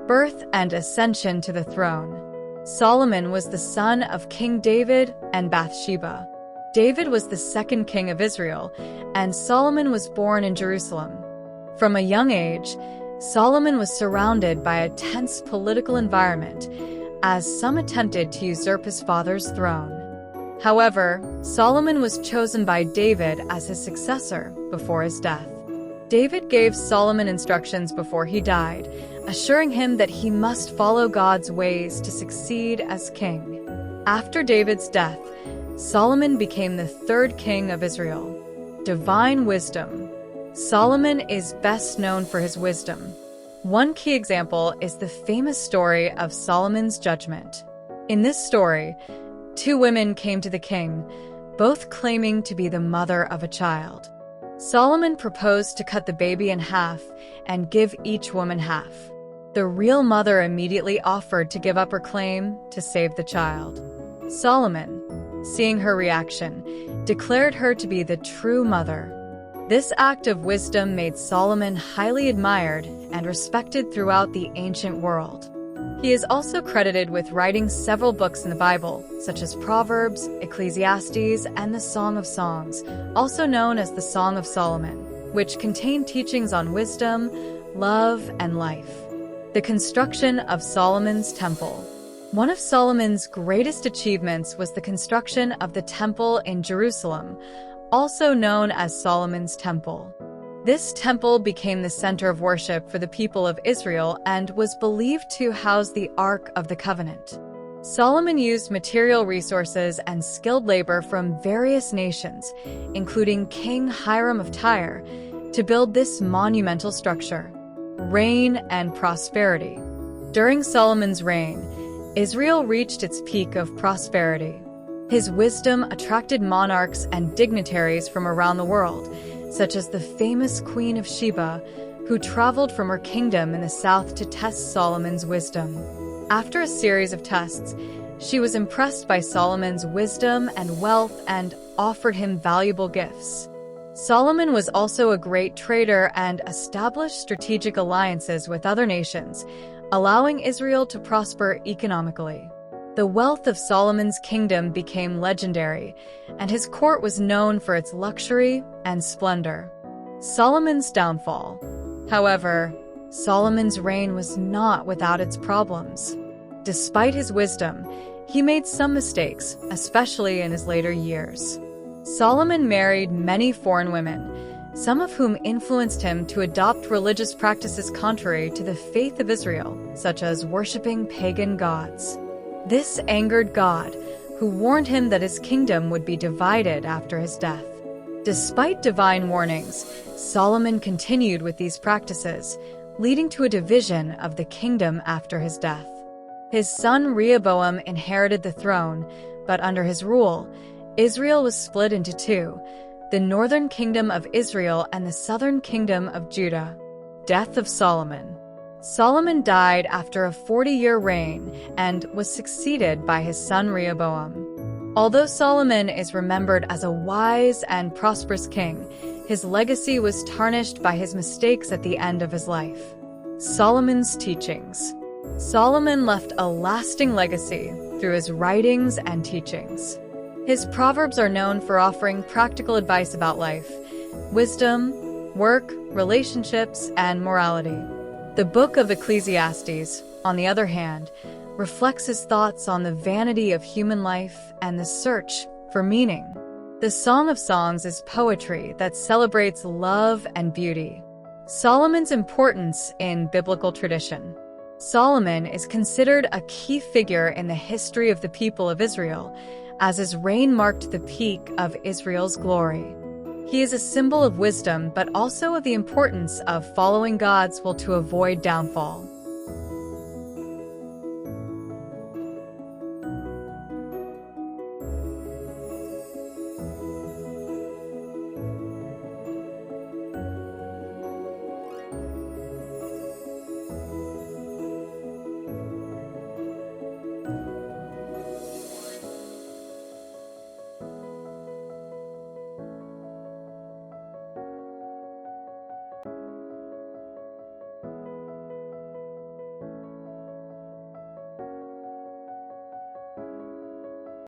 Birth and ascension to the throne. Solomon was the son of King David and Bathsheba. David was the second king of Israel, and Solomon was born in Jerusalem. From a young age, Solomon was surrounded by a tense political environment, as some attempted to usurp his father's throne. However, Solomon was chosen by David as his successor before his death. David gave Solomon instructions before he died, assuring him that he must follow God's ways to succeed as king. After David's death, Solomon became the third king of Israel. Divine wisdom. Solomon is best known for his wisdom. One key example is the famous story of Solomon's judgment. In this story, two women came to the king, both claiming to be the mother of a child. Solomon proposed to cut the baby in half and give each woman half. The real mother immediately offered to give up her claim to save the child. Solomon, seeing her reaction, declared her to be the true mother. This act of wisdom made Solomon highly admired and respected throughout the ancient world. He is also credited with writing several books in the Bible, such as Proverbs, Ecclesiastes, and the Song of Songs, also known as the Song of Solomon, which contain teachings on wisdom, love, and life. The construction of Solomon's Temple. One of Solomon's greatest achievements was the construction of the Temple in Jerusalem, also known as Solomon's Temple. This temple became the center of worship for the people of Israel and was believed to house the Ark of the Covenant. Solomon used material resources and skilled labor from various nations, including King Hiram of Tyre, to build this monumental structure. Reign and prosperity. During Solomon's reign, Israel reached its peak of prosperity. His wisdom attracted monarchs and dignitaries from around the world, such as the famous Queen of Sheba, who traveled from her kingdom in the south to test Solomon's wisdom. After a series of tests, she was impressed by Solomon's wisdom and wealth and offered him valuable gifts. Solomon was also a great trader and established strategic alliances with other nations, allowing Israel to prosper economically. The wealth of Solomon's kingdom became legendary, and his court was known for its luxury and splendor. Solomon's downfall. However, Solomon's reign was not without its problems. Despite his wisdom, he made some mistakes, especially in his later years. Solomon married many foreign women, some of whom influenced him to adopt religious practices contrary to the faith of Israel, such as worshiping pagan gods. This angered God, who warned him that his kingdom would be divided after his death. Despite divine warnings, Solomon continued with these practices, leading to a division of the kingdom after his death. His son Rehoboam inherited the throne, but under his rule, Israel was split into two, the northern kingdom of Israel and the southern kingdom of Judah. Death of Solomon. Solomon died after a 40-year reign and was succeeded by his son Rehoboam. Although Solomon is remembered as a wise and prosperous king, his legacy was tarnished by his mistakes at the end of his life. Solomon's teachings. Solomon left a lasting legacy through his writings and teachings. His proverbs are known for offering practical advice about life, wisdom, work, relationships, and morality. The book of Ecclesiastes, on the other hand, reflects his thoughts on the vanity of human life and the search for meaning. The Song of Songs is poetry that celebrates love and beauty. Solomon's importance in biblical tradition. Solomon is considered a key figure in the history of the people of Israel, as his reign marked the peak of Israel's glory. He is a symbol of wisdom, but also of the importance of following God's will to avoid downfall.